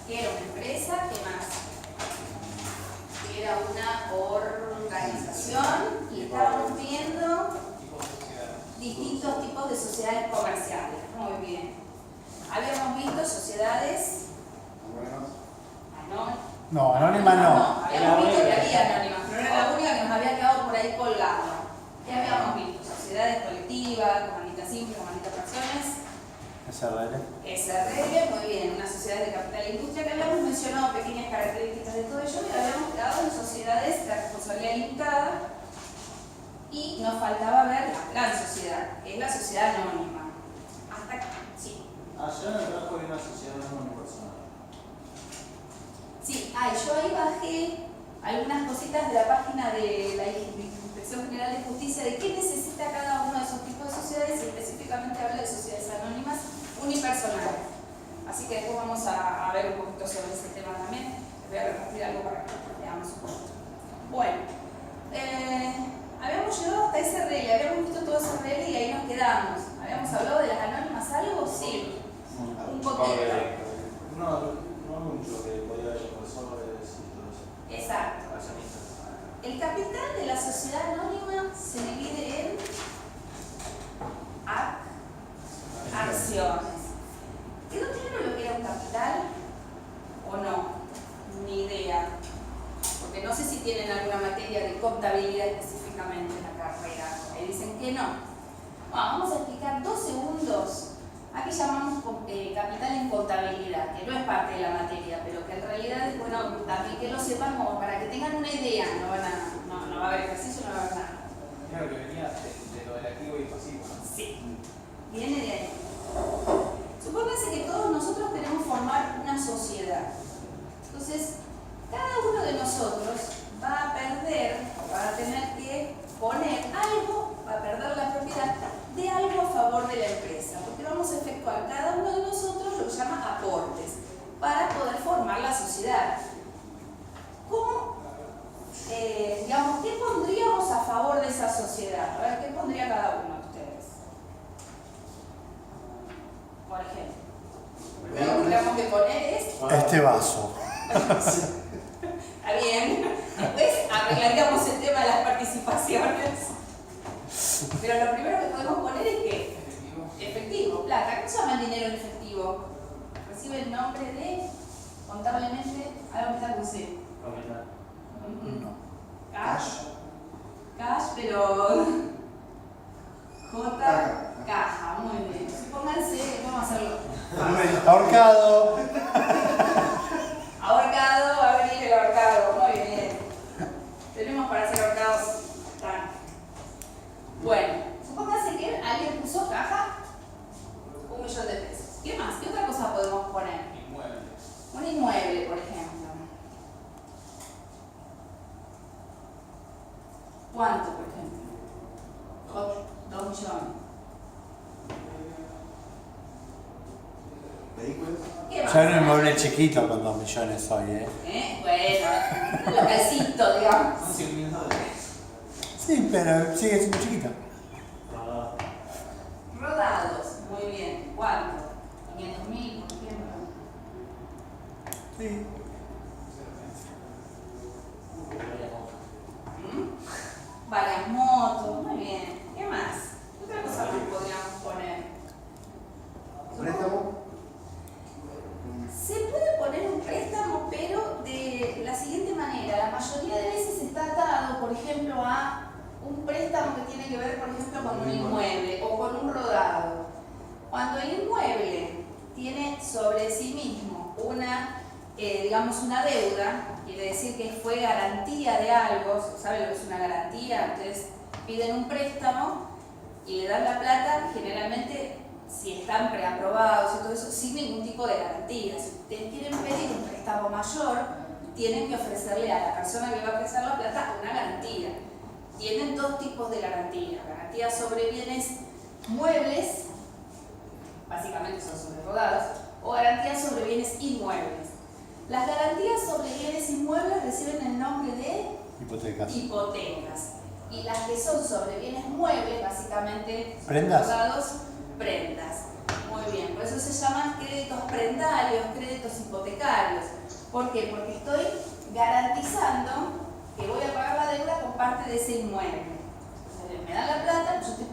¿Qué era una empresa? ¿Qué más? Que era una organización y estábamos viendo distintos tipos de sociedades comerciales. Muy bien. Habíamos visto sociedades anónimas. No, anónima no. Habíamos visto que había anónimas, pero no era la única que nos había quedado por ahí colgada. ¿Qué habíamos visto? Sociedades colectivas, comanitas simples, comanitas fracciones. SRL. SRL, muy bien, una sociedad de capital e industria, que habíamos mencionado pequeñas características de todo ello y habíamos quedado en sociedades de responsabilidad limitada y nos faltaba ver la gran sociedad, que es la sociedad anónima. Hasta acá, sí. Allá en el trabajo hay una sociedad anónima personal. Sí, yo ahí bajé algunas cositas de la página de la Inspección General de Justicia de qué necesita cada uno de esos tipos de sociedades y específicamente habla de sociedades anónimas unipersonales. Así que después vamos a ver un poquito sobre ese tema también. Les voy a compartir algo para que veamos un poquito. Bueno, habíamos llegado hasta SRL, habíamos visto todo SRL y ahí nos quedamos. ¿Habíamos hablado de las anónimas algo? Sí, un poquito. No mucho, que podía haber profesores y todo eso. Exacto. El capital de la sociedad anónima se divide en acciones. ¿Quedó claro lo que era un capital o no? Ni idea. Porque no sé si tienen alguna materia de contabilidad específicamente en la carrera. Me dicen que no. Bueno, vamos a explicar 2 segundos. Aquí llamamos capital en contabilidad, que no es parte de la materia, pero que en realidad es bueno también que lo sepan como para que tengan una idea. No va a haber ejercicio, no va a haber nada. Claro que venía de lo del activo y pasivo, ¿no? Sí, viene de ahí. Supónganse que todos nosotros queremos formar una sociedad. Entonces, cada uno de nosotros va a perder, va a tener que poner algo, va a perder la propiedad de algo a favor de la empresa, porque vamos a efectuar, cada uno de nosotros lo llama aportes, para poder formar la sociedad. ¿Cómo, digamos, qué pondríamos a favor de esa sociedad? A ver, ¿qué pondría cada uno de ustedes? Por ejemplo, lo primero que tendríamos que poner es... Este vaso. Está bien. Después arreglaríamos el tema de las participaciones. Pero lo primero que podemos poner es que efectivo, plata. ¿Qué se llama el dinero en efectivo? Recibe el nombre de, contablemente, algo que está con C. No. Cash. Cash, pero... Caja, muy bien. Supónganse, vamos a hacerlo. Ahorcado. Ahorcado, va a venir el ahorcado, muy bien. Tenemos para hacer ahorcados. Bueno, supóngase que alguien puso caja, $1.000.000. ¿Qué más? ¿Qué otra cosa podemos poner? Inmueble. Un inmueble, por ejemplo. ¿Cuánto, por ejemplo? 2 millones. ¿Vehículos? ¿Qué más? Ya era un mueble chiquito con 2 millones hoy, Bueno, un localcito, digamos. Son $100.000. Sí, pero sigue siendo chiquito. Rodados, muy bien. ¿Cuánto? 500.000, por ejemplo. Sí. Varias motos, muy bien. ¿Qué más? ¿Qué otra cosa más podríamos poner? ¿Préstamo? Se puede poner un préstamo, pero de la siguiente manera. La mayoría de veces está atado, por ejemplo, a un préstamo que tiene que ver, por ejemplo, con un inmueble o con un rodado. Cuando el inmueble tiene sobre sí mismo una, digamos, una deuda, quiere decir que fue garantía de algo. ¿Saben lo que es una garantía? Ustedes piden un préstamo y le dan la plata, generalmente, si están preaprobados y todo eso, sin ningún tipo de garantía. Si ustedes quieren pedir un préstamo mayor, tienen que ofrecerle a la persona que va a prestar la plata una garantía. Tienen 2 tipos de garantía. Garantía sobre bienes muebles, básicamente son sobre rodados, o garantía sobre bienes inmuebles. Las garantías sobre bienes inmuebles reciben el nombre de Hipotecas. hipotecas. Y las que son sobre bienes muebles, básicamente ¿Prendas? rodados, prendas. Muy bien, por eso se llaman, ¿qué créditos prendarios, créditos hipotecarios. ¿Por qué? Porque estoy garantizando que voy a pagar la deuda con parte de ese inmueble. Me dan la plata, yo estoy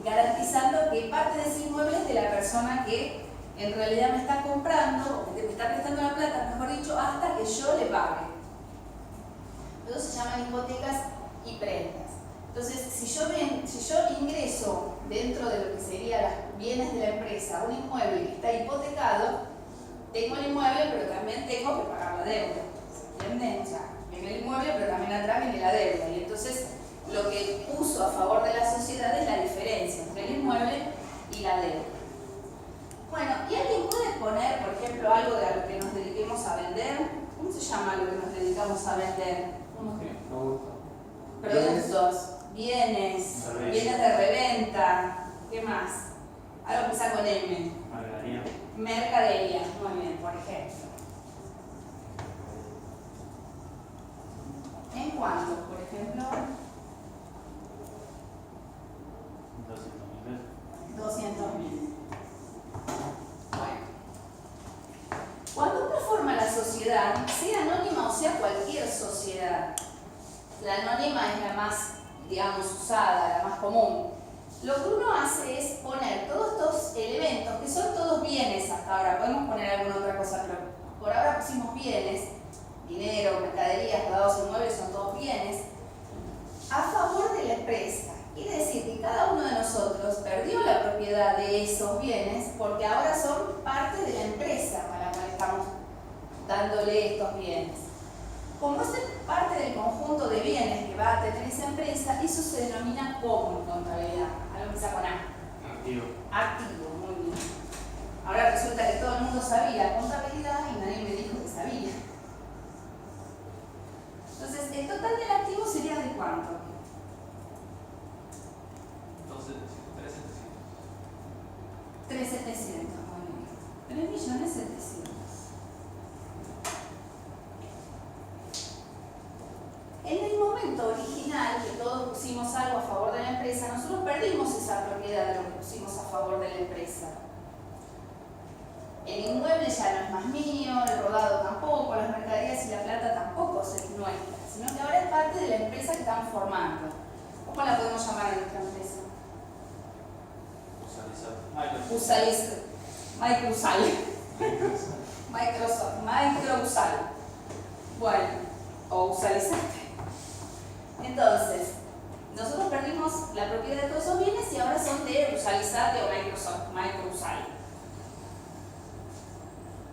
garantizando que parte de ese inmueble es de la persona que en realidad me está comprando, o que me está prestando la plata, mejor dicho, hasta que yo le pague. Eso se llaman hipotecas y prendas. Entonces, si yo ingreso dentro de lo que serían los bienes de la empresa un inmueble que está hipotecado, tengo el inmueble, pero también tengo que pagar la deuda. ¿Se entiende? O sea, viene el inmueble, pero también atrás viene la deuda. Y entonces, lo que puso a favor de la sociedad es la diferencia entre el inmueble y la deuda. Bueno, ¿y alguien puede poner, por ejemplo, algo de a lo que nos dediquemos a vender? ¿Cómo se llama lo que nos dedicamos a vender? Productos, bienes de reventa, ¿qué más? Algo que empieza con M. Mercadería, muy bien, por ejemplo. ¿En cuánto, por ejemplo? 200.000. Bueno. Cuando uno forma la sociedad, sea anónima o sea cualquier sociedad, la anónima es la más, digamos, usada, la más común. Lo que uno hace es poner todos estos elementos, que son todos bienes hasta ahora, podemos poner alguna otra cosa, pero por ahora pusimos bienes, dinero, mercaderías, rodados inmuebles, son todos bienes, a favor de la empresa. Quiere decir que cada uno de nosotros perdió la propiedad de esos bienes porque ahora son parte de la empresa a la cual estamos dándole estos bienes. Como es parte del conjunto de bienes que va a tener esa empresa, eso se denomina como en contabilidad. Algo que empieza con A. Activo. Activo, muy bien. Ahora resulta que todo el mundo sabía contabilidad y nadie me dijo que sabía. Entonces, el total del activo sería de cuánto? 3.700, muy bien. 3.700.000. En el momento original, que todos pusimos algo a favor de la empresa, nosotros perdimos esa propiedad de lo que pusimos a favor de la empresa. El inmueble ya no es más mío, el rodado tampoco, las mercaderías y la plata tampoco es nuestra, sino que ahora es parte de la empresa que estamos formando. ¿Cómo la podemos llamar a nuestra empresa? Microusal. Bueno, o Usalizate. Entonces, nosotros perdimos la propiedad de todos esos bienes y ahora son de Usalizate o Microusal.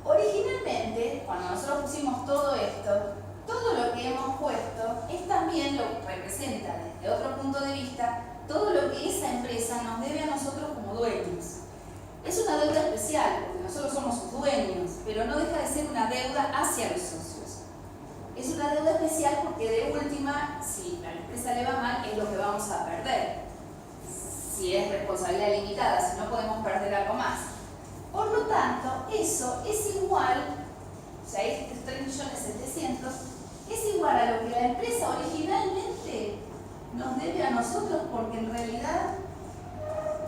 Originalmente, cuando nosotros pusimos todo esto, todo lo que hemos puesto es también lo que representa desde otro punto de vista todo lo que esa empresa nos debe a nosotros como dueños. Es una deuda especial porque nosotros somos sus dueños, pero no deja de ser una deuda hacia los socios. Es una deuda especial porque de última, si a la empresa le va mal, es lo que vamos a perder. Si es responsabilidad limitada, si no podemos perder algo más. Por lo tanto, eso es igual, o sea, estos 3.700.000 es igual a lo que la empresa originalmente nos debe a nosotros porque en realidad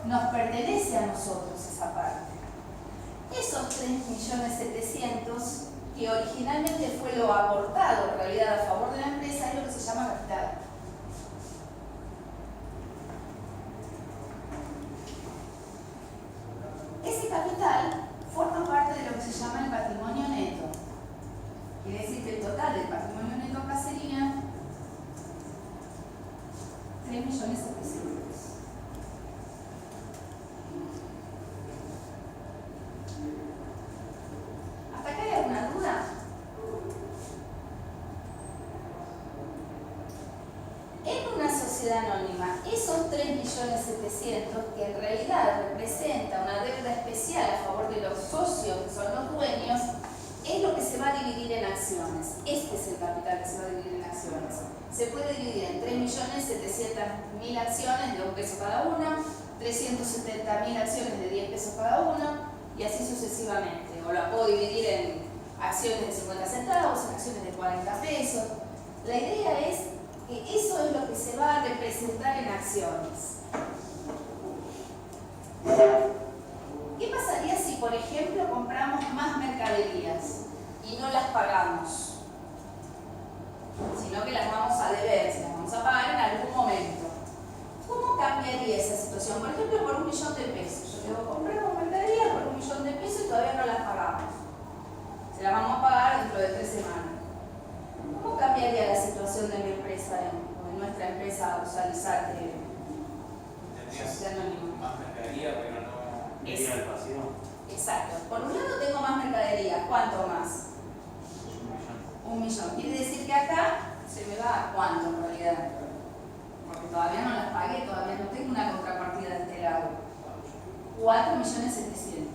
nos pertenece a nosotros esa parte. Esos 3.700.000 que originalmente fue lo aportado en realidad a favor de la empresa es lo que se llama capital. Ese capital forma parte de lo que se llama el patrimonio neto. Quiere decir que el total del patrimonio neto acá sería 3.700.000. ¿Hasta acá hay alguna duda? En una sociedad anónima, esos 3.700.000 que en realidad representa una deuda especial a favor de los socios, que son los dueños, es lo que se va a dividir en acciones. Este es el capital que se va a dividir en acciones. Se puede dividir en 3.700.000 acciones de 1 peso cada una, 370.000 acciones de 10 pesos cada una, y así sucesivamente. O la puedo dividir en acciones de 50 centavos, en acciones de 40 pesos. La idea es que eso es lo que se va a representar en acciones. ¿Qué pasaría si, por ejemplo, compramos y no las pagamos, sino que las vamos a deber, se las vamos a pagar en algún momento. ¿Cómo cambiaría esa situación? Por ejemplo, por 1 millón de pesos. Yo digo, compramos mercadería por 1 millón de pesos y todavía no las pagamos. Se las vamos a pagar dentro de 3 semanas. ¿Cómo cambiaría la situación de mi empresa, en nuestra empresa Usalizate? Más mercadería, pero no iría al pasivo. Exacto. Por un lado tengo más mercadería. ¿Cuánto más? 1 millón. 1 millón. Quiere decir que acá se me va a cuánto en realidad. Porque todavía no las pagué, todavía no tengo una contrapartida de este lado. 4.700.000.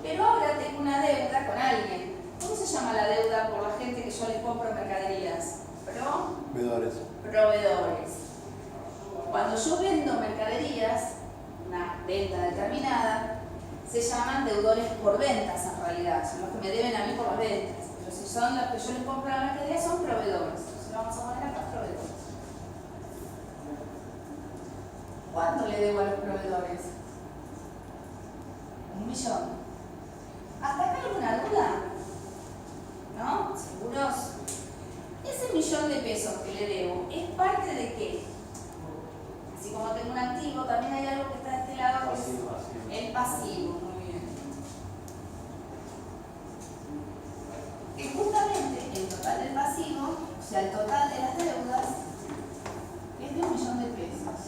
Pero ahora tengo una deuda con alguien. ¿Cómo se llama la deuda por la gente que yo les compro mercaderías? Proveedores. Proveedores. Cuando yo vendo mercaderías, una venta determinada, se llaman deudores por ventas en realidad, son los que me deben a mí por las ventas. Pero si son los que yo les compro la mercadería, son proveedores. Entonces vamos a poner acá proveedores. ¿Cuánto le debo a los proveedores? 1 millón. ¿Hasta acá alguna duda? ¿No? ¿Seguros? Ese 1 millón de pesos que le debo, ¿es parte de qué? Así como tengo un activo, también hay algo que está de este lado, que es el pasivo. Muy bien. Que justamente el total del pasivo, o sea, el total de las deudas, es de 1 millón de pesos.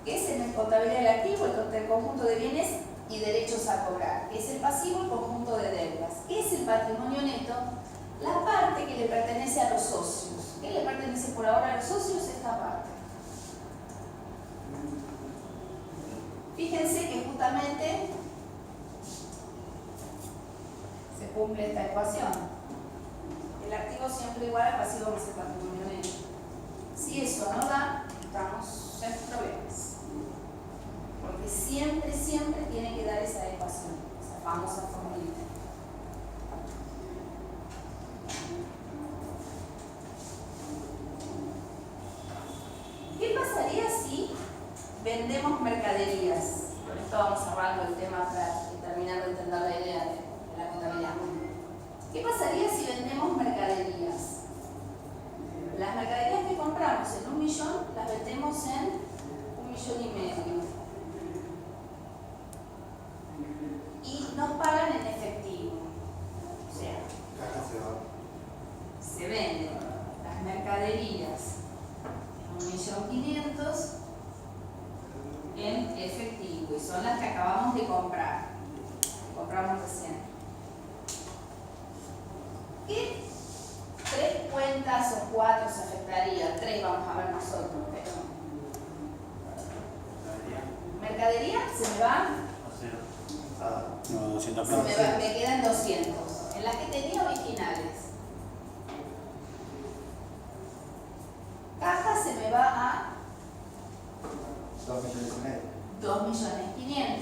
Que es en el contabilidad del activo, el conjunto de bienes y derechos a cobrar, que es el pasivo, el conjunto de deudas. ¿Qué es el patrimonio neto? La parte que le pertenece a los socios. ¿Qué le pertenece por ahora a los socios? Esta parte. Fíjense que justamente se cumple esta ecuación. El activo siempre igual al pasivo más el patrimonio neto. Si eso no da, estamos en problemas. Porque siempre, siempre tiene que dar esa ecuación, esa famosa formulita. ¿Qué pasaría si vendemos mercaderías? Con esto vamos cerrando el tema para terminar de entender la idea de la contabilidad. ¿Qué pasaría si vendemos mercaderías? Las mercaderías que compramos en 1 millón las vendemos en 1,5 millones. Y nos pagan en efectivo. O sea, se venden las mercaderías en 1.500.000 en efectivo y son las que acabamos de comprar, que compramos recién. ¿Qué 3 cuentas o 4 se afectaría? 3 vamos a ver nosotros, pero mercadería se me va. No, 200 Me quedan 200, en las que tenía originales. Caja se me va a 2.500.000.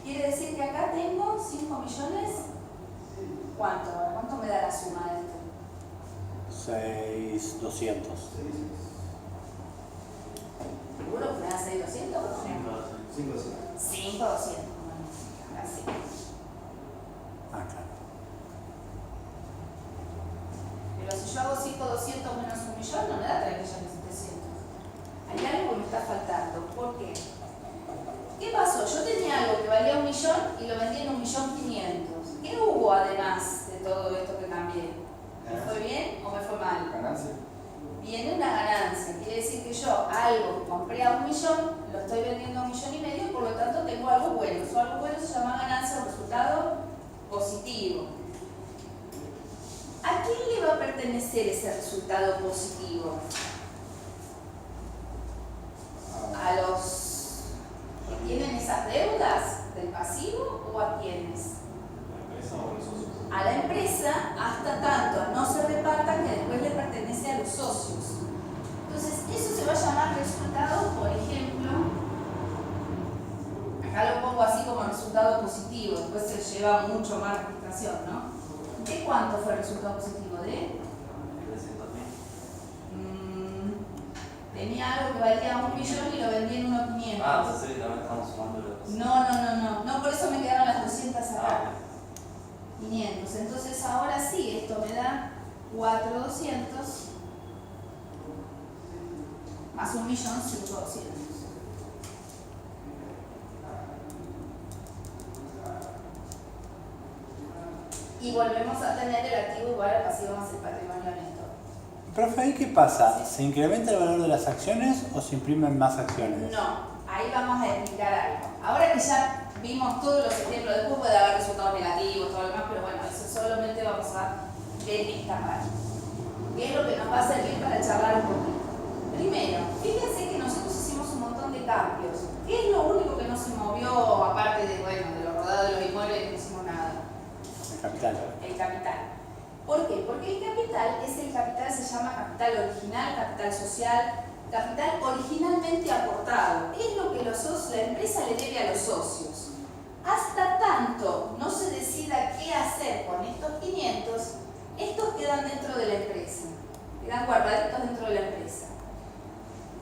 Quiere decir que acá tengo 5 millones. ¿Cuánto? ¿Cuánto me da la suma de esto? 6.200. ¿Seguro que me da 6.200? 5.200. Bueno, así. Ah, claro. Pero si yo hago 5.200 menos 1 millón, no me da 3.700.000. Hay algo que me está faltando. ¿Por qué? ¿Qué pasó? Yo tenía algo que valía 1 millón y lo vendí en 1.500.000. ¿Qué hubo además de todo esto que cambié? ¿Me fue bien o me fue mal? Ganancia. Viene una ganancia. Quiere decir que yo algo que compré a 1 millón, lo estoy vendiendo a 1,5 millones, por lo tanto tengo algo bueno. Eso algo bueno se llama ganancia o resultado positivo. ¿A quién le va a pertenecer ese resultado positivo? ¿A los que tienen esas deudas del pasivo o a quiénes? A la empresa, hasta tanto no se reparta que después le pertenece a los socios. Entonces, eso se va a llamar resultado, por ejemplo, acá lo pongo así como resultado positivo, después se lleva mucho más registración, ¿no? ¿De cuánto fue el resultado positivo? De Tenía algo que valía 1 millón y lo vendí en 1.500.000. Ah, entonces sí, también estamos sumando los... No, por eso me quedaron las 200 acá. 500. Entonces ahora sí, esto me da 4.200 más 1.500.000. Y volvemos a tener el activo igual al pasivo más el patrimonio neto. Profe, ¿ahí qué pasa? ¿Se incrementa el valor de las acciones o se imprimen más acciones? No, ahí vamos a explicar algo. Ahora que ya vimos todos los ejemplos, después puede haber resultados negativos, todo lo demás, pero bueno, eso solamente vamos a ver esta parte. ¿Qué es lo que nos va a servir para charlar un poquito? Primero, fíjense que nosotros hicimos un montón de cambios. ¿Qué es lo único que no se movió, aparte de, bueno, de lo rodado de los inmuebles, que no hicimos nada? El capital. El capital. ¿Por qué? Porque el capital es el capital, se llama capital original, capital social, capital originalmente aportado. Es lo que la empresa le debe a los socios. Hasta tanto no se decida qué hacer con estos 500, estos quedan dentro de la empresa, quedan guardaditos dentro de la empresa.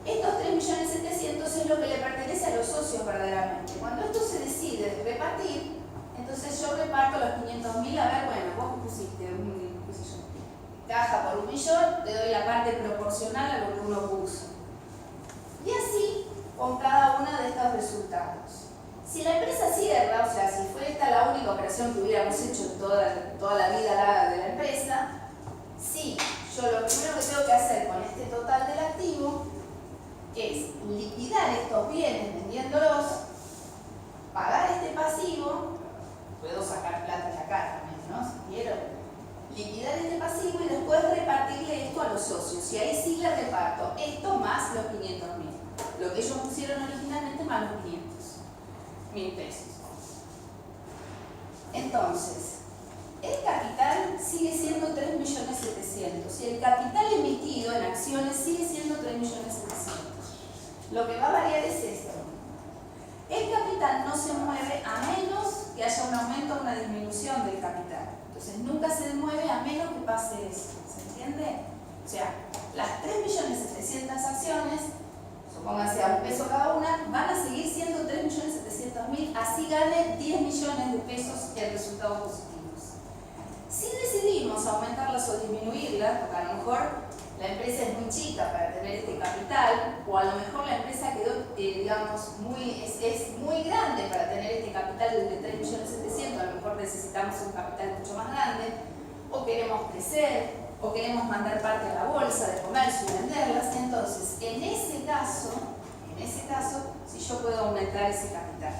Estos 3.700.000 es lo que le pertenece a los socios verdaderamente. Cuando esto se decide repartir, entonces yo reparto los 500.000, a ver, bueno, vos pusiste qué sé yo, caja por 1 millón, te doy la parte proporcional a lo que uno puso. Y así con cada uno de estos resultados. Si la empresa cierra, o sea, si fue esta la única operación que hubiéramos hecho en toda la vida de la empresa, sí, yo lo primero que tengo que hacer con este total del activo es liquidar estos bienes vendiéndolos, pagar este pasivo, puedo sacar plata de acá también, ¿no? Si quiero liquidar este pasivo y después repartirle esto a los socios. Y ahí sí le reparto esto más los 500.000. Lo que ellos pusieron originalmente más los 500.000 pesos. Entonces, el capital sigue siendo 3.700.000 y el capital emitido en acciones sigue siendo 3.700.000. Lo que va a variar es esto. El capital no se mueve a menos que haya un aumento o una disminución del capital. Entonces nunca se mueve a menos que pase eso. ¿Se entiende? O sea, las 3.700.000 acciones, supónganse a $1 cada una, van a seguir siendo 3.700.000, así gane 10 millones de pesos en resultados positivos. Si decidimos aumentarlas o disminuirlas, porque a lo mejor la empresa es muy chica para tener este capital, o a lo mejor la empresa quedó, digamos, es muy grande para tener este capital de 3.700.000, a lo mejor necesitamos un capital mucho más grande, o queremos crecer, o queremos mandar parte a la bolsa de comercio y venderlas. Entonces, en ese caso, si yo puedo aumentar ese capital,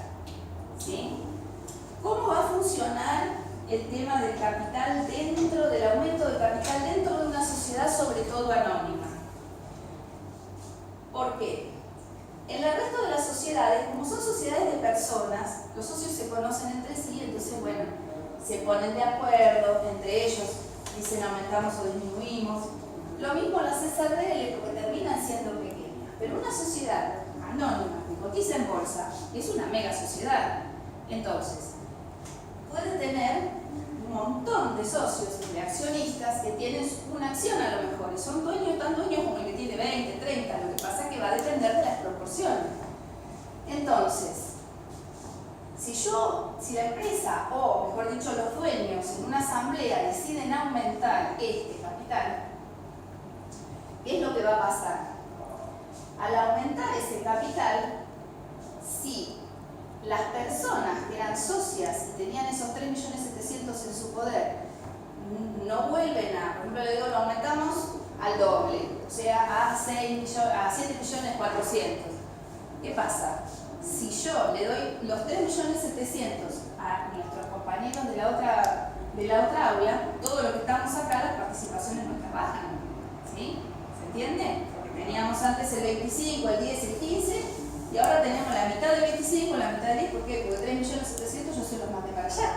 ¿sí? ¿Cómo va a funcionar el tema del capital del aumento del capital dentro de una sociedad, sobre todo anónima? ¿Por qué? En el resto de las sociedades, como son sociedades de personas, los socios se conocen entre sí, entonces, bueno, se ponen de acuerdo entre ellos, dicen aumentamos o disminuimos. Lo mismo las SRL, porque terminan siendo pequeñas. Pero una sociedad anónima que cotiza en bolsa es una mega sociedad. Entonces, puede tener un montón de socios, de accionistas que tienen una acción a lo mejor y son dueños, tan dueños como el que tiene 20, 30, lo que pasa es que va a depender de las proporciones. Entonces, si la empresa, o mejor dicho los dueños en una asamblea deciden aumentar este capital, ¿qué es lo que va a pasar? Al aumentar ese capital, si las personas que eran socias y tenían esos 3.700.000 en su poder no vuelven a, por ejemplo, le digo, lo aumentamos al doble, o sea, a 7.400.000. ¿Qué pasa? Si yo le doy los 3.700.000 a nuestros compañeros de la otra aula, todos los que estamos acá, las participaciones nuestras bajan, ¿sí? ¿Se entiende? Porque teníamos antes el 25, el 10, el 15, y ahora tenemos la mitad del 25, la mitad del 10, ¿por qué? Porque 3.700.000 yo se los mandé para allá.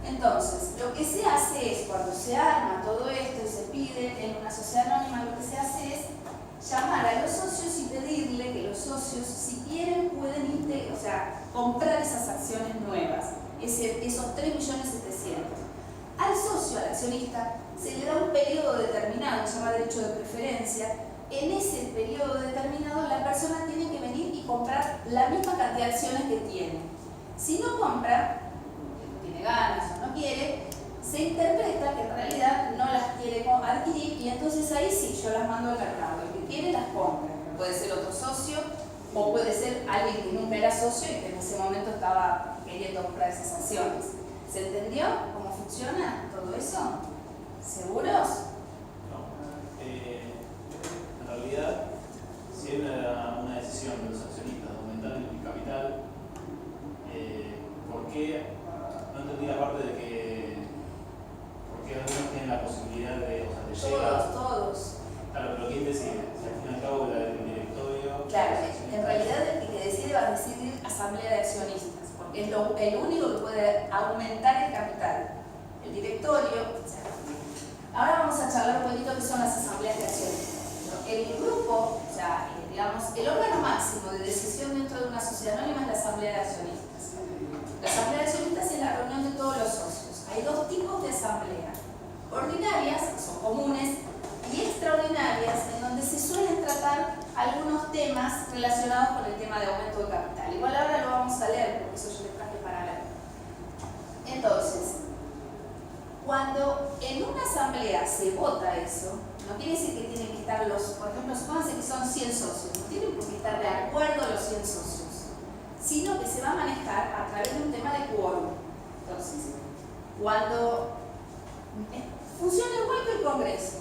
Entonces, lo que se hace es, cuando se arma todo esto y se pide en una sociedad anónima, lo que se hace es llamar a los socios y pedirle que los socios, si quieren, pueden comprar esas acciones nuevas, esos 3.700.000. Al al socio, al accionista, se le da un periodo determinado, se llama derecho de preferencia. En ese periodo determinado la persona tiene que venir y comprar la misma cantidad de acciones que tiene. Si no compra, no tiene ganas o no quiere, se interpreta que en realidad no las quiere adquirir y entonces ahí sí, yo las mando al mercado. El que quiere las compra. Puede ser otro socio o puede ser alguien que nunca era socio y que en ese momento estaba queriendo comprar esas acciones. ¿Se entendió cómo funciona todo eso? ¿Seguros? No. En realidad, si hay una decisión de los accionistas de aumentar el capital, ¿por qué? No entendí la parte de que ¿por qué algunos tienen la posibilidad de, llegar? Todos. Claro, pero ¿quién decide? Si al fin y al cabo el directorio... Claro, en realidad el que decide va a decidir asamblea de accionistas, porque es el único que puede aumentar el capital. El directorio, ahora vamos a charlar un poquito qué son las asambleas de accionistas. El grupo, digamos, el órgano máximo de decisión dentro de una sociedad anónima es la asamblea de accionistas. La asamblea de accionistas es la reunión de todos los socios. Hay dos tipos de asamblea: ordinarias, que son comunes, y extraordinarias, en donde se suelen tratar algunos temas relacionados con el tema de aumento de capital. Igual ahora lo vamos a leer, porque eso yo les traje para leer. Entonces, cuando en una asamblea se vota eso, no quiere decir que tienen que estar por ejemplo, supónganse que son 100 socios, no tienen por qué estar de acuerdo los 100 socios, sino que se va a manejar a través de un tema de quórum. Entonces, cuando funciona igual que el Congreso,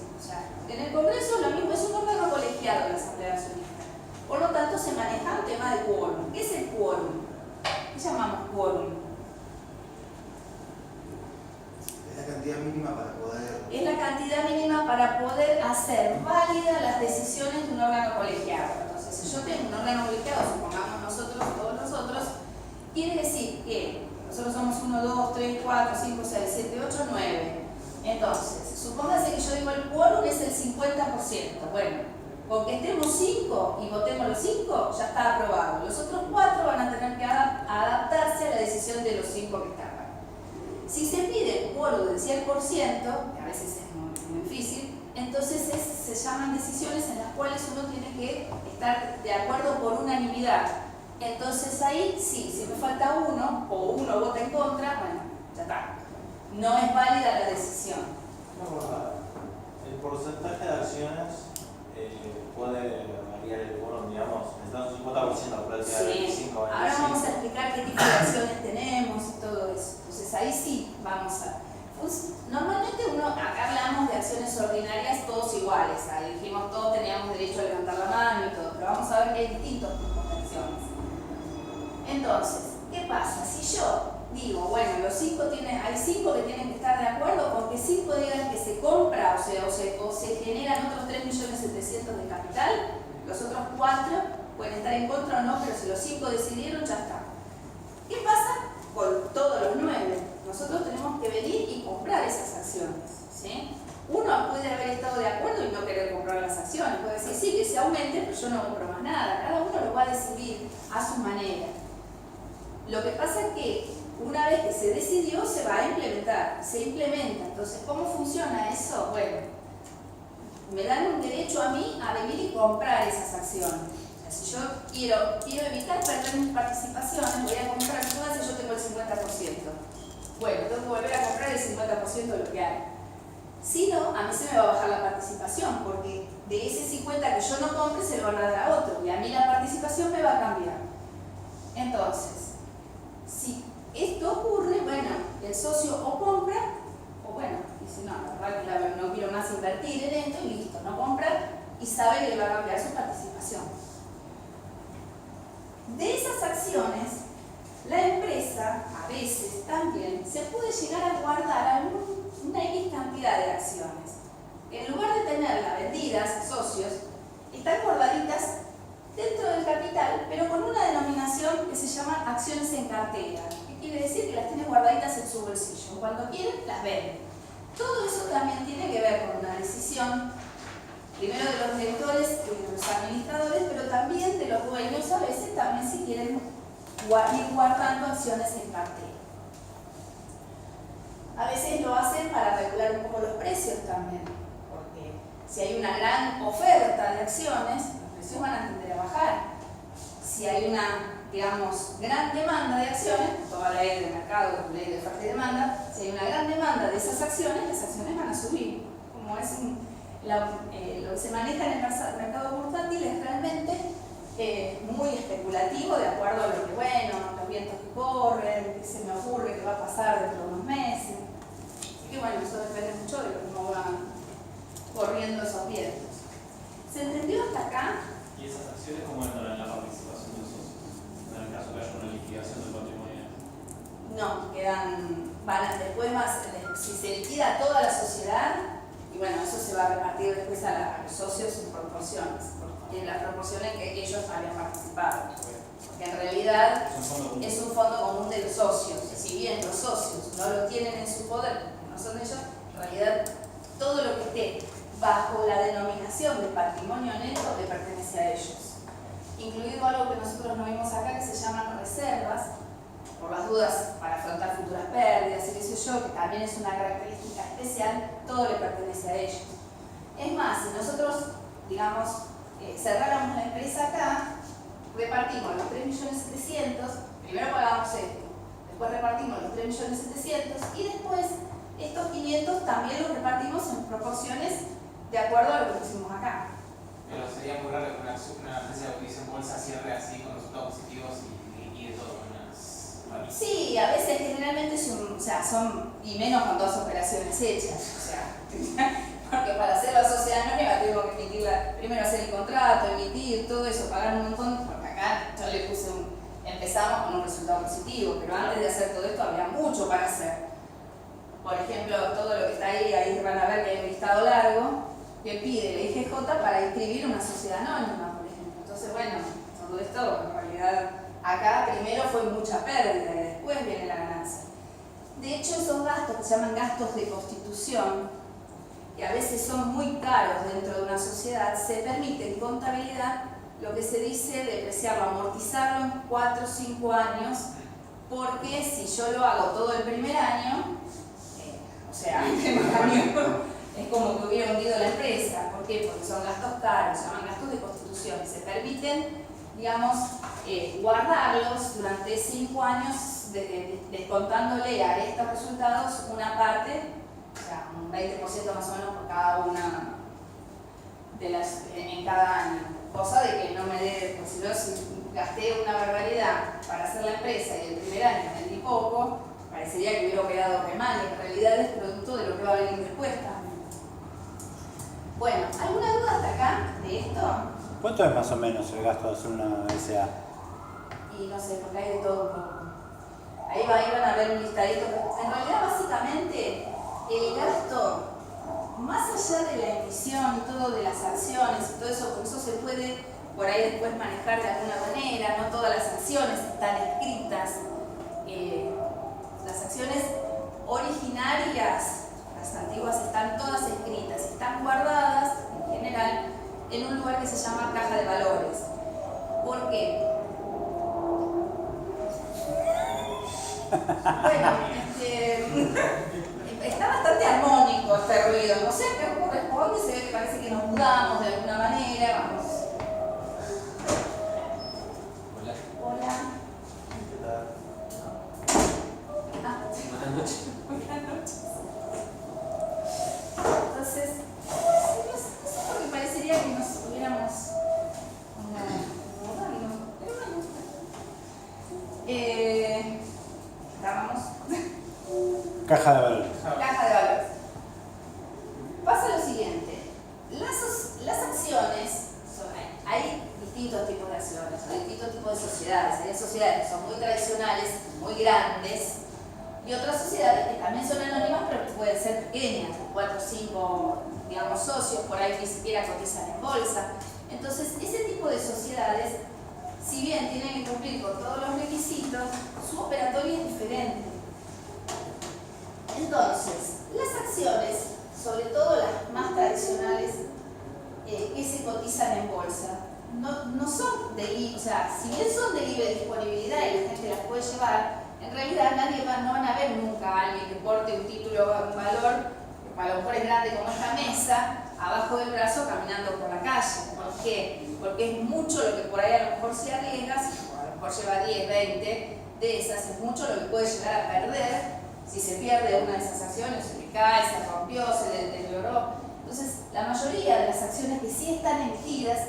en el Congreso lo mismo, es un órgano colegiado la Asamblea Accionista. Por lo tanto, se maneja un tema de quórum. ¿Qué es el quórum? ¿Qué llamamos quórum? Es la cantidad mínima para poder... Es la cantidad mínima para poder hacer válidas las decisiones de un órgano colegiado. Entonces, si yo tengo un órgano colegiado, supongamos nosotros, todos nosotros, quiere decir que nosotros somos 1, 2, 3, 4, 5, 6, 7, 8, 9. Entonces, supóngase que yo digo el quórum es el 50%. Bueno, con que estemos 5 y votemos los 5, ya está aprobado. Los otros 4 van a tener que adaptarse a la decisión de los 5 que estaban. Si se pide el quórum del 100%, que a veces es muy difícil, entonces se llaman decisiones en las cuales uno tiene que estar de acuerdo por unanimidad. Entonces ahí sí, si me falta uno o uno vota en contra, bueno, ya está. No es válida la decisión. El porcentaje de acciones puede variar el quórum, digamos, necesitamos un 50% para tirar el 25. Ahora vamos a explicar qué tipo de acciones tenemos y todo eso. Entonces ahí sí vamos a... Normalmente acá hablamos de acciones ordinarias todos iguales, ahí dijimos todos teníamos derecho a levantar la mano y todo, pero vamos a ver que hay distintos tipos de acciones. Entonces, ¿qué pasa? Si yo digo, bueno, hay 5 que tienen que estar de acuerdo, porque 5 digan que se compra o se generan otros 3.700.000 de capital, los otros 4 pueden estar en contra o no, pero si los 5 decidieron, ya está. ¿Qué pasa con todos los 9? Nosotros tenemos que venir y comprar esas acciones, ¿sí? Uno puede haber estado de acuerdo y no querer comprar las acciones, puede decir, sí, que se aumente, pero yo no compro más nada. Cada uno lo va a decidir a su manera. Lo que pasa es que una vez que se decidió, se va a implementar, se implementa. Entonces, ¿cómo funciona eso? Bueno, me dan un derecho a mí a venir y comprar esas acciones. O sea, si yo quiero evitar perder mis participaciones, voy a comprar todas y yo tengo el 50%. Bueno, tengo que volver a comprar el 50% de lo que hay. Si no, a mí se me va a bajar la participación, porque de ese 50 que yo no compre se lo van a dar a otro, y a mí la participación me va a cambiar. Entonces, si esto ocurre, bueno, el socio o compra, o bueno, dice, no, la verdad que no quiero más invertir en esto, y listo, no compra, y sabe que le va a cambiar su participación. De esas acciones, la empresa, a veces también, se puede llegar a guardar una X cantidad de acciones. En lugar de tenerlas vendidas a socios, están guardaditas dentro del capital, pero con una denominación que se llama acciones en cartera. ¿Qué quiere decir? Que las tiene guardaditas en su bolsillo. Cuando quieren, las venden. Todo eso también tiene que ver con una decisión, primero de los directores y de los administradores, pero también de los dueños, a veces también si quieren ir guardando acciones en cartera. A veces lo hacen para precios también, porque si hay una gran oferta de acciones, los precios van a tender a bajar. Si hay una, digamos, gran demanda de acciones, toda la ley de mercado, ley de oferta y demanda, si hay una gran demanda de esas acciones, las acciones van a subir. Como es lo que se maneja en el mercado bursátil es realmente muy especulativo, de acuerdo a lo que, bueno, los vientos que corren, qué se me ocurre que va a pasar dentro de unos meses. Así que bueno, eso depende mucho de cómo van corriendo esos vientos. ¿Se entendió hasta acá? ¿Y esas acciones cómo entran en la participación de los socios? En el caso que haya una liquidación del patrimonio. No, después más, si se liquida toda la sociedad, y bueno, eso se va a repartir después a los socios en proporciones, en las proporciones que ellos habían participado. Porque en realidad es un fondo común de los socios. Si bien los socios no lo tienen en su poder, porque no son ellos, en realidad todo lo que esté bajo la denominación de patrimonio neto le pertenece a ellos. Incluido algo que nosotros no vimos acá que se llaman reservas, por las dudas para afrontar futuras pérdidas y qué sé yo, que también es una característica especial, todo le pertenece a ellos. Es más, si nosotros, digamos, cerráramos la empresa acá, repartimos los 3.700.000, primero pagamos esto, después repartimos los 3.700.000 y después estos 500 también los repartimos en proporciones de acuerdo a lo que pusimos acá. Pero sería muy raro que una empresa de utiliza en bolsa cierre así con resultados positivos y de todo con unas. Sí, a veces generalmente son, y menos con todas operaciones hechas, porque para hacer la sociedad anónima tengo que emitirla, primero hacer el contrato, emitir, todo eso, pagar un montón, porque acá yo le puse empezamos con un resultado positivo, pero antes de hacer todo esto había mucho para hacer. Por ejemplo, todo lo que está ahí van a ver que hay un listado largo que pide la IGJ para inscribir una sociedad anónima, por ejemplo. Entonces, bueno, todo esto en realidad acá primero fue mucha pérdida y después viene la ganancia. De hecho, esos gastos que se llaman gastos de constitución, que a veces son muy caros dentro de una sociedad, se permite en contabilidad lo que se dice depreciarlo, amortizarlo en 4 o 5 años, porque si yo lo hago todo el primer año, es como que hubiera hundido la empresa. ¿Por qué? Porque son gastos caros, se llaman gastos de constitución, y se permiten, digamos, guardarlos durante 5 años, descontándole a estos resultados una parte, o sea, un 20% más o menos por cada una de en cada año. Cosa de que no me dé, pues si gasté una barbaridad para hacer la empresa y el primer año vendí poco, parecería que hubiera operado re mal, y en realidad es producto de lo que va a venir después también. Bueno, ¿alguna duda hasta acá de esto? ¿Cuánto es más o menos el gasto de hacer una SA? Y no sé, porque hay de todo un poco. Ahí van a ver un listadito. En realidad, básicamente, el gasto, más allá de la emisión y todo, de las acciones y todo eso, por eso se puede por ahí después manejar de alguna manera, no todas las acciones están escritas. Las acciones originarias, las antiguas, están todas escritas, están guardadas en general en un lugar que se llama caja de valores. ¿Por qué? Bueno, está bastante armónico este ruido, no sé a qué corresponde, se ve que parece que nos mudamos de alguna manera, vamos. Hola. Hola. ¿Qué tal? Buenas noches. Buenas noches. Entonces, no sé por qué parecería que nos estuviéramos mudando, pero bueno. Vamos. Caja de valores. Caja de valores. Pasa lo siguiente. Las acciones, hay distintos tipos de acciones, hay distintos tipos de sociedades. Hay sociedades que son muy tradicionales, muy grandes, y otras sociedades que también son anónimas, pero que pueden ser pequeñas, 4 o 5, digamos, socios, por ahí ni siquiera cotizan en bolsa. Entonces, ese tipo de sociedades, si bien tienen que cumplir con todos los requisitos, su operatorio es diferente. Entonces, las acciones, sobre todo las más tradicionales, que se cotizan en bolsa, no son de libre, o sea, si bien son de libre disponibilidad y la gente las puede llevar, en realidad no van a ver nunca a alguien que porte un título, un valor, a lo mejor es grande como esta mesa, abajo del brazo caminando por la calle. ¿Por qué? Porque es mucho lo que por ahí a lo mejor si arriesgas, o a lo mejor lleva 10, 20 de esas, es mucho lo que puede llegar a perder si se pierde una de esas acciones, se le cae, se rompió, se le deterioró. Entonces, la mayoría de las acciones que sí están emitidas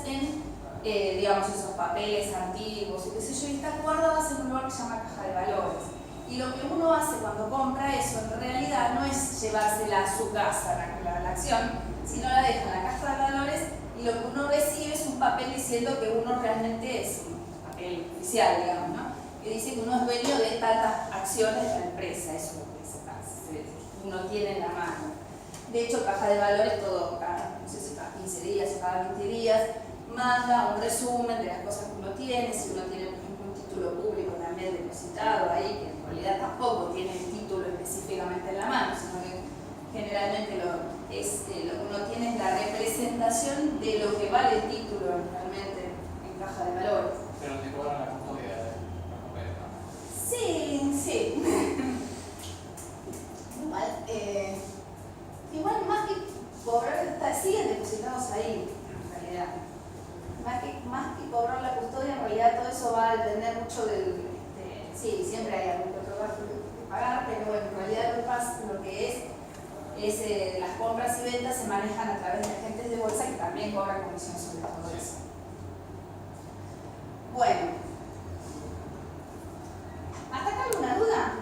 en, digamos, esos papeles antiguos y qué sé yo, y están guardadas en un lugar que se llama caja de valores. Y lo que uno hace cuando compra eso, en realidad, no es llevársela a su casa, la acción, sino la deja en la caja de valores y lo que uno recibe es un papel diciendo que uno realmente es un papel oficial, digamos, ¿no? Que dice que uno es dueño de tantas acciones de la empresa, eso es lo que uno tiene en la mano. De hecho, caja de valores todo, cada, no sé si cada 15 días o cada 20 días, manda un resumen de las cosas que uno tiene. Si uno tiene, por ejemplo, un título público también depositado ahí, que en realidad tampoco tiene el título específicamente en la mano, sino que generalmente lo que uno tiene es la representación de lo que vale el título realmente en caja de valores. Pero te cobran la custodia de los papeles, ¿no? Sí. Igual más que cobrar, siguen depositados ahí, en realidad. Más que cobrar la custodia, en realidad todo eso va a depender mucho del... sí, siempre hay algún otro gasto que pagar, pero bueno, en realidad lo que es las compras y ventas se manejan a través de agentes de bolsa que también cobran comisión sobre todo eso. Bueno, ¿hasta acá alguna duda?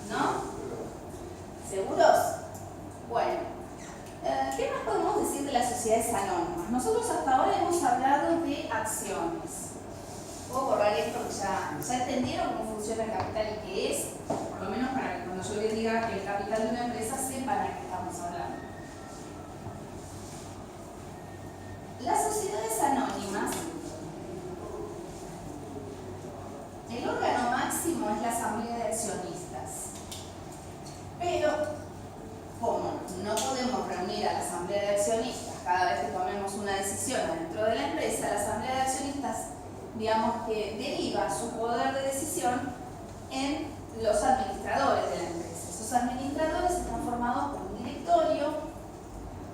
¿No? ¿Seguros? Bueno, ¿qué más podemos decir de las sociedades anónimas? Nosotros hasta ahora hemos hablado de acciones. Puedo borrar esto que ya entendieron cómo funciona el capital y qué es, por lo menos para que cuando yo les diga que el capital de una empresa sepan de qué estamos hablando. Las sociedades anónimas, el órgano máximo es la asamblea de accionistas, pero como no podemos reunir a la asamblea de accionistas cada vez que tomemos una decisión dentro de la empresa, la asamblea de accionistas, digamos que deriva su poder de decisión en los administradores de la empresa. Esos administradores están formados por un directorio,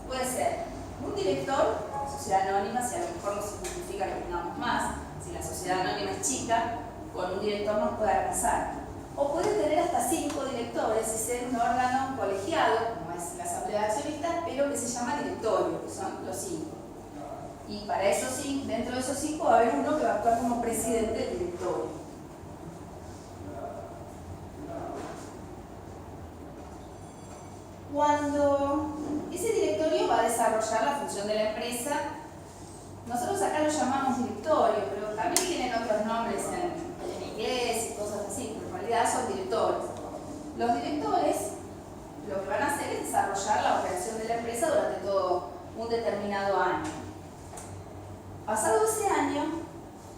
puede ser un director, sociedad anónima, si a lo mejor no se justifica que tengamos más, si la sociedad anónima es chica, con un director nos puede alcanzar. O puede tener hasta 5 directores y ser un órgano colegiado, como es la asamblea de accionistas, pero que se llama directorio, que son los 5. Y para esos 5, dentro de esos 5 va a haber uno que va a actuar como presidente del directorio. Cuando ese directorio va a desarrollar la función de la empresa, nosotros acá lo llamamos directorio, pero también tienen otros nombres en inglés y cosas así, pero en realidad son directores. Los directores lo que van a hacer es desarrollar la operación de la empresa durante todo un determinado año. Pasado ese año,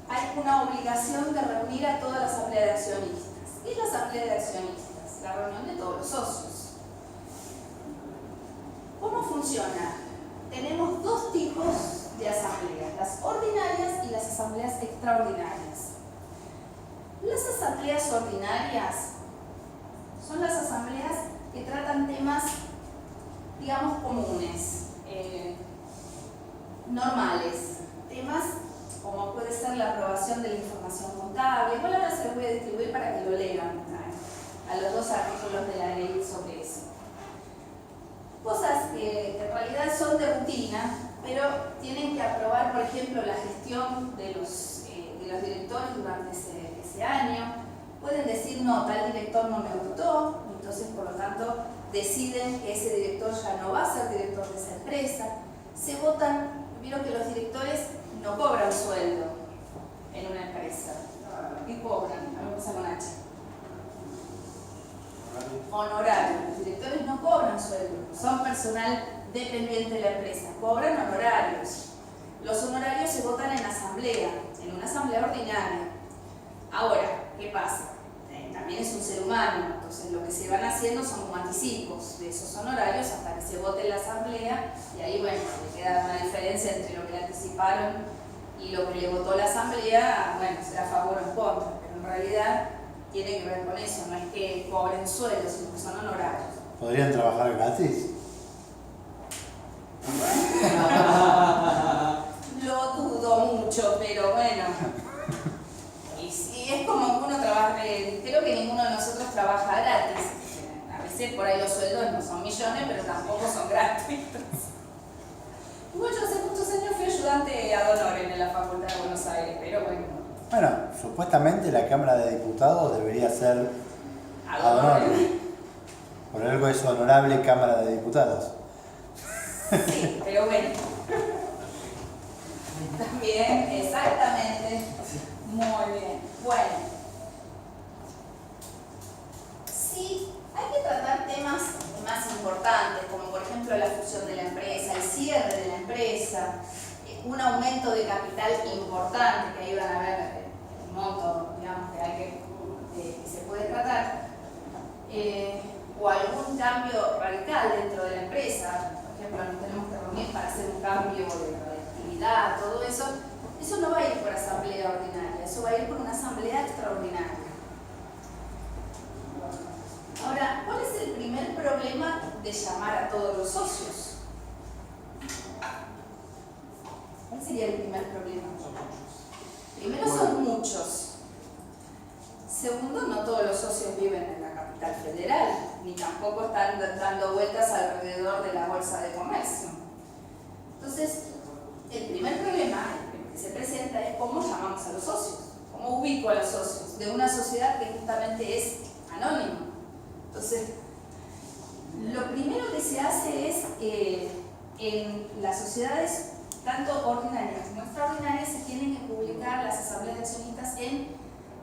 hay una obligación de reunir a toda la asamblea de accionistas. ¿Qué es la asamblea de accionistas? La reunión de todos los socios. ¿Cómo funciona? Tenemos 2 tipos de asambleas, las ordinarias y las asambleas extraordinarias. Las asambleas ordinarias son las asambleas que tratan temas, digamos, comunes, normales, temas como puede ser la aprobación de la información contable. Igual ahora se los voy a distribuir para que lo lean a los 2 artículos de la ley sobre eso. Cosas que en realidad son de rutina, pero tienen que aprobar, por ejemplo, la gestión de los directores durante ese año. Pueden decir, no, tal director no me gustó, entonces por lo tanto deciden que ese director ya no va a ser director de esa empresa. Se votan, vieron que los directores no cobran sueldo en una empresa. ¿Qué cobran? A ver, pasa con H. Honorario. Los directores no cobran sueldo, son personal dependiente de la empresa, cobran honorarios. Los honorarios se votan en asamblea, en una asamblea ordinaria. Ahora, ¿qué pasa? También es un ser humano, entonces lo que se van haciendo son como anticipos de esos honorarios hasta que se vote en la asamblea y ahí, bueno, le queda una diferencia entre lo que le anticiparon y lo que le votó la asamblea, bueno, será a favor o en contra, pero en realidad tiene que ver con eso, no es que cobren sueldos, sino que son honorarios. ¿Podrían trabajar gratis? Lo dudo mucho, pero bueno. Y si es como que uno trabaja, creo que ninguno de nosotros trabaja gratis. A veces por ahí los sueldos no son millones, pero tampoco son gratuitos. Igual yo hace muchos años fui ayudante ad honorem en la Facultad de Buenos Aires, pero bueno. Bueno, supuestamente la Cámara de Diputados debería ser Ad ad honorem. honorem. Por algo es honorable Cámara de Diputados. Sí, pero bueno. También, exactamente. Muy bien. Bueno. Sí, hay que tratar temas más importantes, como por ejemplo la fusión de la empresa, el cierre de la empresa, un aumento de capital importante, que ahí van a ver el monto, digamos, que se puede tratar, o algún cambio radical dentro de la empresa. Por ejemplo, nos tenemos que reunir para hacer un cambio de actividad, todo eso. Eso no va a ir por asamblea ordinaria, eso va a ir por una asamblea extraordinaria. Ahora, ¿cuál es el primer problema de llamar a todos los socios? ¿Cuál sería el primer problema? Primero, son muchos. Segundo, no todos los socios viven en la capital federal, ni tampoco están dando vueltas alrededor de la bolsa de comercio. Entonces, el primer problema que se presenta es cómo llamamos a los socios, cómo ubico a los socios de una sociedad que justamente es anónima. Entonces, lo primero que se hace es, en las sociedades, tanto ordinarias como extraordinarias, se tienen que publicar las asambleas de accionistas en,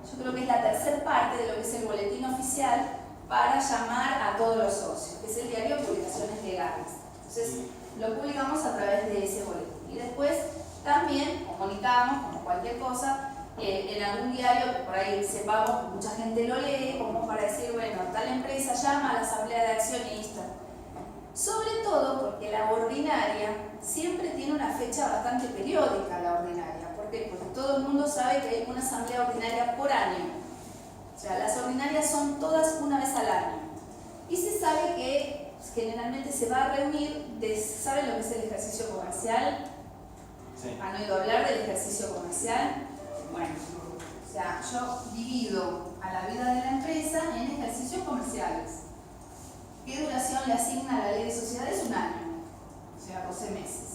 yo creo que es la tercera parte de lo que es el boletín oficial, para llamar a todos los socios, que es el diario de publicaciones legales. Entonces, lo publicamos a través de ese boletín. Y después también comunicamos, como cualquier cosa, en algún diario que por ahí sepamos que mucha gente lo lee, como para decir, bueno, tal empresa llama a la asamblea de accionistas. Sobre todo porque la ordinaria siempre tiene una fecha bastante periódica, la ordinaria. ¿Por qué? Porque todo el mundo sabe que hay una asamblea ordinaria por año. O sea, las ordinarias son todas una vez al año. Y se sabe que generalmente se va a reunir, ¿saben lo que es el ejercicio comercial? Sí. ¿Han oído hablar del ejercicio comercial? Bueno, o sea, yo divido a la vida de la empresa en ejercicios comerciales. ¿Qué duración le asigna la ley de sociedades? Un año, o sea, 12 meses.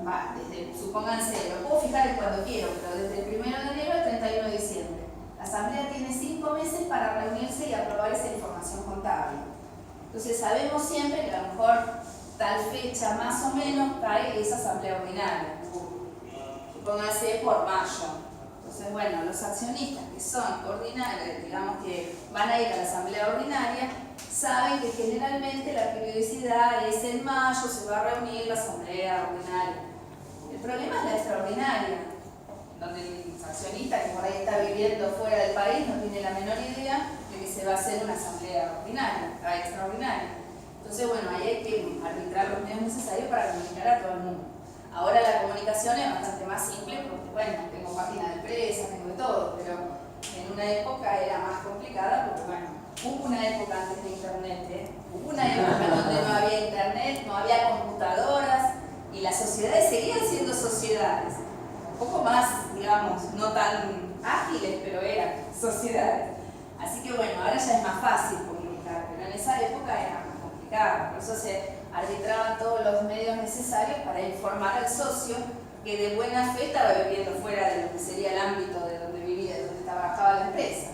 Va, supónganse, lo puedo fijar cuando quiero, pero desde el 1 de enero al 31 de diciembre. La asamblea tiene 5 meses para reunirse y aprobar esa información contable. Entonces sabemos siempre que a lo mejor tal fecha más o menos cae esa asamblea ordinaria. Supónganse por mayo. Entonces, bueno, los accionistas que son ordinarios, digamos que van a ir a la asamblea ordinaria, saben que generalmente la periodicidad es en mayo, se va a reunir la asamblea ordinaria. El problema es la extraordinaria, donde el accionista que por ahí está viviendo fuera del país no tiene la menor idea de que se va a hacer una asamblea ordinaria, extraordinaria. Entonces, bueno, ahí hay que arbitrar los medios necesarios para comunicar a todo el mundo. Ahora la comunicación es bastante más simple porque, bueno, tengo página de empresa, tengo de todo, pero en una época era más complicada porque, bueno, hubo una época antes de internet, hubo una época donde no había internet, no había computadoras y las sociedades seguían siendo sociedades, un poco más, digamos, no tan ágiles, pero eran sociedades. Así que, bueno, ahora ya es más fácil comunicar, pero en esa época era más complicado, por eso se arbitraban todos los medios necesarios para informar al socio que de buena fe estaba viviendo fuera de lo que sería el ámbito de donde vivía, de donde trabajaba la empresa.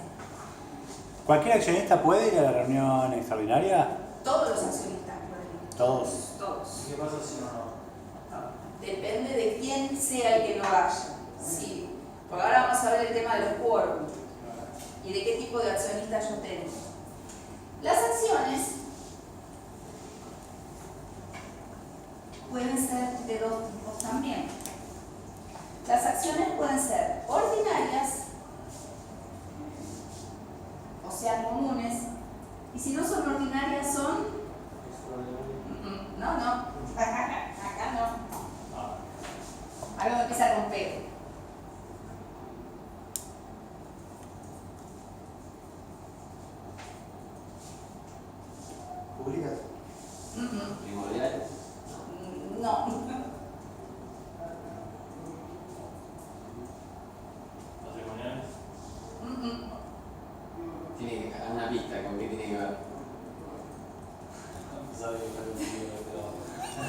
¿Cualquier accionista puede ir a la reunión extraordinaria? Todos los accionistas pueden ir. Todos. Todos. ¿Qué pasa si uno no? Depende de quién sea el que no vaya. Sí. Porque ahora vamos a ver el tema de los quórum y de qué tipo de accionistas yo tengo. Las acciones pueden ser de dos tipos también. Las acciones pueden ser ordinarias, o sea, comunes, y si no son ordinarias son... No, acá no. Algo que empieza con P. ¿Públicas? Primordial. No. ¿Patrimoniales? Tiene que dar una pista con qué tiene que ver. No sabía que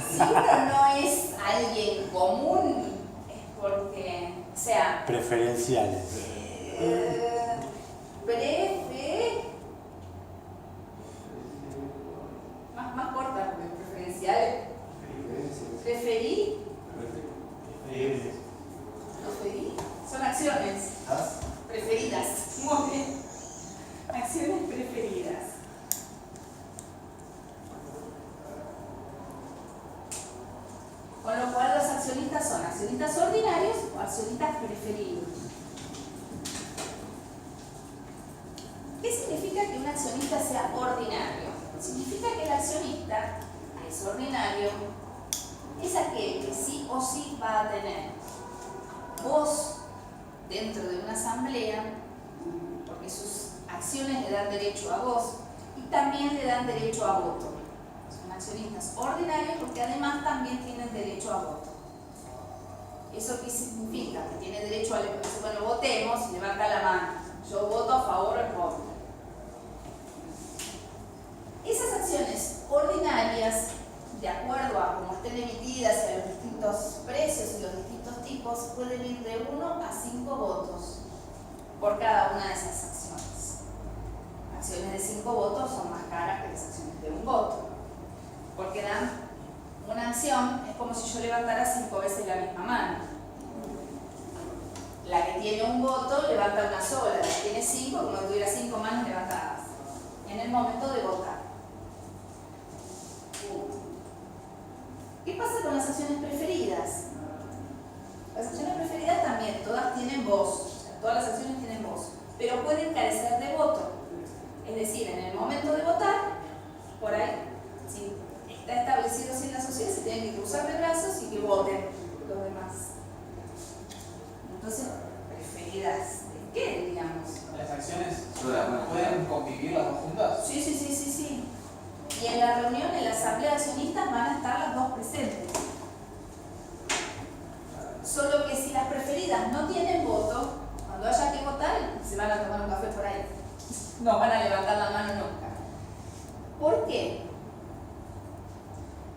Si uno no es alguien común, es porque, o sea, Preferenciales. más corta, porque preferencial, preferí, son acciones preferidas, muy bien, acciones preferidas. Con lo cual los accionistas son accionistas ordinarios o accionistas preferidos. ¿Qué significa que un accionista sea ordinario? Significa que el accionista, que es ordinario, es aquel que sí o sí va a tener voz dentro de una asamblea, porque sus acciones le dan derecho a voz y también le dan derecho a voto. Son accionistas ordinarios porque además también tienen derecho a voto. ¿Eso qué significa? Que tiene derecho a, bueno, votemos, levanta la mano. Yo voto a favor del voto. Esas acciones ordinarias, de acuerdo a cómo estén emitidas y a los distintos precios y los distintos tipos, pueden ir de 1 a 5 votos por cada una de esas acciones. Acciones de 5 votos son más caras que las acciones de 1 voto, porque dan una acción, es como si yo levantara 5 veces la misma mano. La que tiene 1 voto levanta una sola, la que tiene 5 como si tuviera 5 manos levantadas en el momento de votar. ¿Qué pasa con las acciones preferidas? Las acciones preferidas también, todas tienen voz, o sea, todas las acciones tienen voz, pero pueden carecer de voto. Es decir, en el momento de votar, por ahí, si está establecido así en la sociedad, se tienen que cruzar de brazos y que voten los demás. Entonces, preferidas, ¿de qué, digamos? ¿Las acciones Bueno, pueden convivir las dos juntas? Sí. Y en la reunión, en la asamblea de accionistas, van a estar las dos presentes. Solo que si las preferidas no tienen voto, cuando haya que votar, se van a tomar un café por ahí. No van a levantar la mano nunca. ¿Por qué?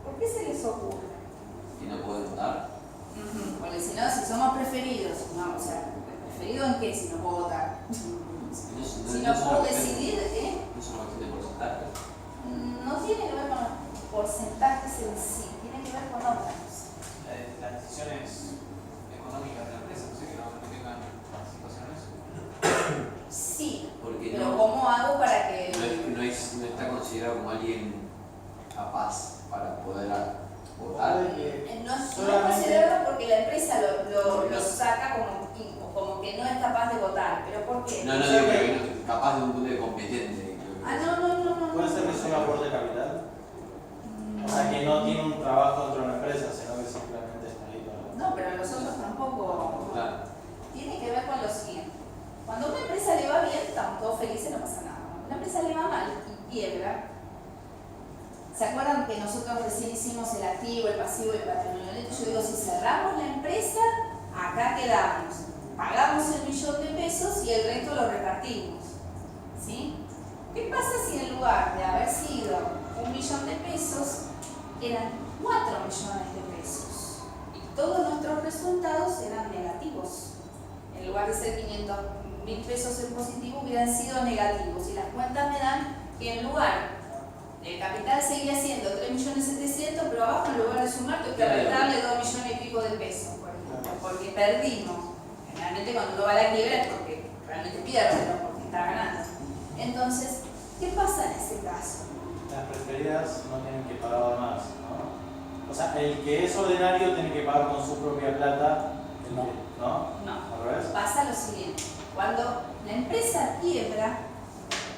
¿Por qué se les ocurre? ¿Y no puede votar? Porque si no, si somos preferidos, no, o sea, ¿preferido en qué si no puedo votar? Si no puedo decidir, ¿eh? No es una cuestión de porcentaje. No tiene que ver con los porcentajes en sí, tiene que ver con otras cosas. Las decisiones económicas de la empresa, no sé, que no tengan participaciones. Sí, Porque pero no, ¿cómo hago para que...? no está considerado como alguien capaz para poder votar. No es considerado porque la empresa lo saca como que no es capaz de votar, pero ¿por qué? No digo que no, capaz de un punto de competente. No. ¿Puede ser que sea un aporte de capital? O sea, que no tiene un trabajo dentro de una empresa, sino que simplemente está ahí para... No, pero los otros tampoco. Claro. Tiene que ver con lo siguiente. Cuando a una empresa le va bien, estamos todos felices, no pasa nada. Cuando a una empresa le va mal y quiebra, ¿se acuerdan que nosotros recién hicimos el activo, el pasivo y el patrimonio neto? Yo digo, si cerramos la empresa, acá quedamos. Pagamos el $1.000.000 y el resto lo repartimos. ¿Sí? ¿Qué pasa si en lugar de haber sido $1.000.000 eran 4 millones de pesos? Y todos nuestros resultados eran negativos. En lugar de ser 500.000 pesos en positivo, hubieran sido negativos. Y las cuentas me dan que en lugar el capital seguía siendo 3.700.000, pero abajo en lugar de sumar tengo que restarle 2 millones y pico de pesos, por ejemplo, porque perdimos. Generalmente cuando uno va a la quiebra es porque realmente pierde, no porque está ganando. Entonces, ¿qué pasa en ese caso? Las preferidas no tienen que pagar más, ¿no? O sea, el que es ordinario tiene que pagar con su propia plata, ¿no? No. ¿Al revés? Pasa lo siguiente. Cuando la empresa quiebra,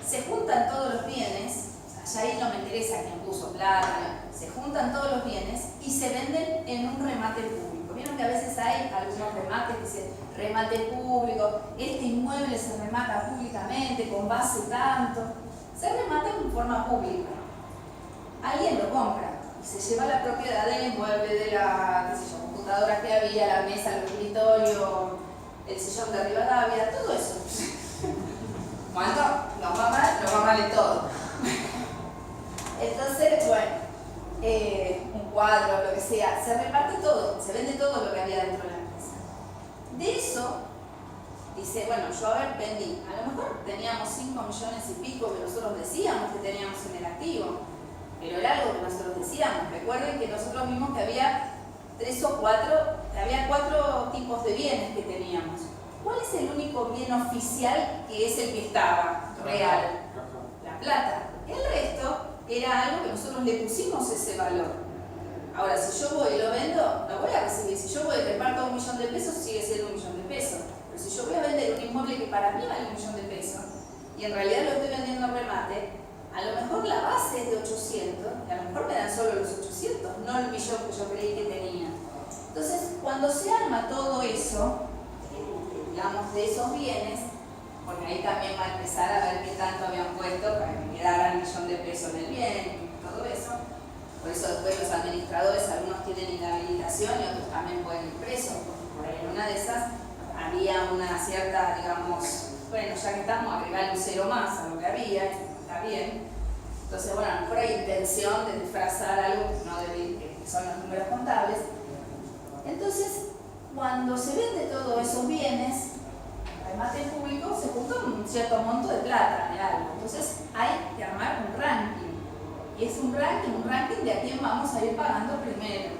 se juntan todos los bienes, o sea, ya ahí no me interesa quién puso plata, se juntan todos los bienes y se venden en un remate público. Vieron que a veces hay algunos remates que dicen remate público, este inmueble se remata públicamente con base tanto. Se remata en forma pública. alguien lo compra y se lleva la propiedad del inmueble, de la qué sé yo, computadora que había, la mesa, el escritorio, el sillón de Rivadavia, todo eso. Cuando nos va mal de todo. Entonces, bueno, un cuadro, lo que sea, se reparte todo, se vende todo lo que había dentro de la empresa. De eso, dice, bueno, yo vendí, a lo mejor teníamos 5 millones y pico que nosotros decíamos que teníamos en el activo, pero era algo que nosotros decíamos. Recuerden que nosotros vimos que había 4 tipos de bienes que teníamos. ¿Cuál es el único bien oficial que es el que estaba real? La plata. El resto era algo que nosotros le pusimos ese valor. Ahora, si yo voy y lo vendo, lo voy a recibir. Si yo voy y reparto 1 millón de pesos, sigue siendo 1 millón de pesos. Pero si yo voy a vender un inmueble que para mí vale 1 millón de pesos, y en realidad lo estoy vendiendo en remate, a lo mejor la base es de 800, y a lo mejor me dan solo los 800, no el millón que yo creí que tenía. Entonces, cuando se arma todo eso, digamos, de esos bienes, porque ahí también va a empezar a ver qué tanto habían puesto para que quedara el millón de pesos en el bien y todo eso. Por eso después los administradores, algunos tienen inhabilitación y otros también pueden ir presos, porque por ahí en una de esas había una cierta, digamos, bueno, ya que estamos, agregar un 0 más a lo que había, está bien. Entonces, bueno, a lo mejor hay intención de disfrazar algo que no debe, que son los números contables. Entonces, cuando se vende todos esos bienes, remate público, se junta un cierto monto de plata de algo. Entonces, hay que armar un ranking. Y es un ranking de a quién vamos a ir pagando primero.